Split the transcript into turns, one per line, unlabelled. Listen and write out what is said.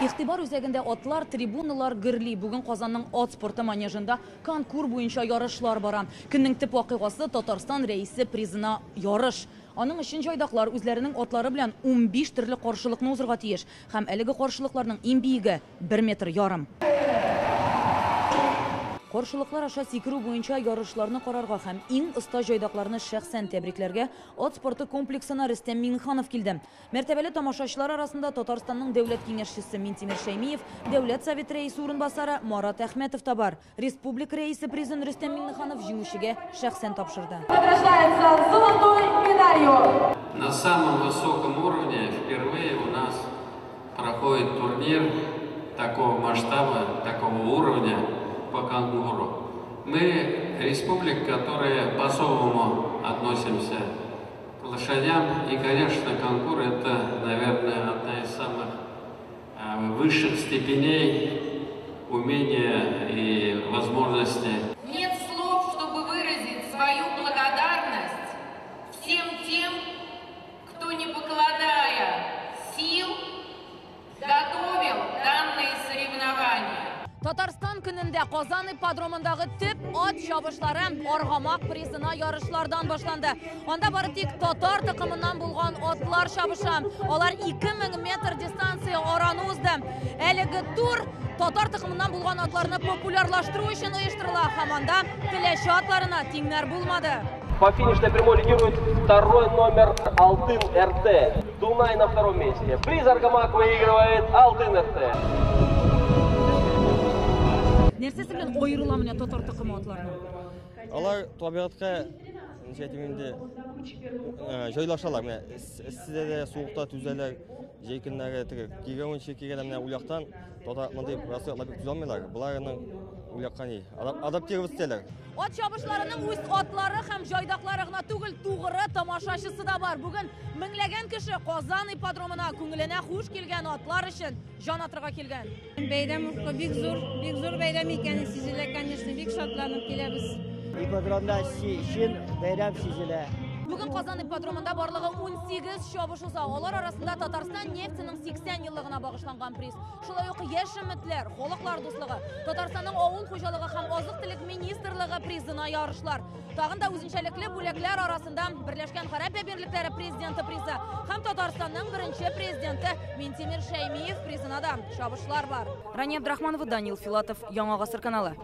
Ихтибар үзәгендә атлар, трибуналар гөрли. Бүген Казанның ат спорты манежында конкурс буенча ярышлар бара. Көннең төп вакыйгасы Татарстан рәисе призына ярыш. Аның өчен җайдаклар үзләренең атлары белән 15 төрле каршылыкны узырга тиеш. Һәм әлеге каршылыкларның иң биеге 1,5 метр. Каршылыклар аша сикерү буенча ярышларны карарга һәм иң оста җайдакларны шәхсән тәбрикләргә ат спорты комплексына Рөстәм Миңнеханов килде. Мәртәбәле тамашачылар арасында Татарстанның дәүләт киңәшчесе Минтимер Шәймиев, дәүләт совет рәисе урынбасары Марат Әхмәтов та бар. Республика рәисе призын Рөстәм Миңнеханов җиңүчегә шәхсән тапшырды.
На самом высоком уровне впервые у нас проходит турнир такого масштаба, такого уровня по конкуру. Мы республика, которая по-особому относимся к лошадям. И, конечно, конкур — это, наверное, одна из самых высших степеней умения и возможности.
Нет слов, чтобы выразить свою благодарность всем тем, кто, не покладая сил, готовил данные соревнования.
Татарстан көнендә Казан ипподромындагы төп ат чабышлары Аргамак призына ярышлардан башланды. Анда бары тик татар тукымыннан булган атлар чабыша. Алар 2000 метр дистанция араны узды. Әлеге тур татар тукымыннан булган атларны популярлаштыру өчен оештырыла. Һәм анда теләче атларына тиңнәр булмады.
По финишной прямой лидирует второй номер Алтын РТ. Дунай на втором месте. Приз Аргамак выигрывает Алтын РТ.
Нәрсәсе белән аерыла менә татар тукымы атларны?
Алар табигатькә җайлашалар. Сиздә дә суыкта түзәләр, җәйкеннәре кигән өчен кигән менә уяктан татармындай процесслар бик түзәлмәйләр. Буларның уякка ни адаптировать итәләр.
Ат чабышларының үз атлары һәм җайдаклары гына түгел, тугры тамашачысы да бар. Бүген меңләгән кеше Казан ипподромына күңеленә хуш килгән атлар өчен җан атырга килгән.
Бәйрәм бик зур бәйрәм икәнен сизелә, конечно, бик шатланып киләбез.
Ипподромда шин бәйрәм сизелә.
Бүген Казан ипподромында барлыгы 18 чабыш уза. Алар арасында Татарстан нефтенең 80 еллыгына багышланган приз. Шулай ук яшь өметләр, халыклар дуслыгы, Татарстанның авыл хуҗалыгы һәм азык-төлек министрлыгы призына ярышлар. Тагын да үзенчәлекле бүләкләр арасында Берләшкән Гарәп Әмирлектәре президенты призы һәм Татарстанның беренче президенты Минтимер Шәймиев призына да чабышлар бар. Рания Абдрахманова, Данил Филатов, Яңа Гасыр каналы.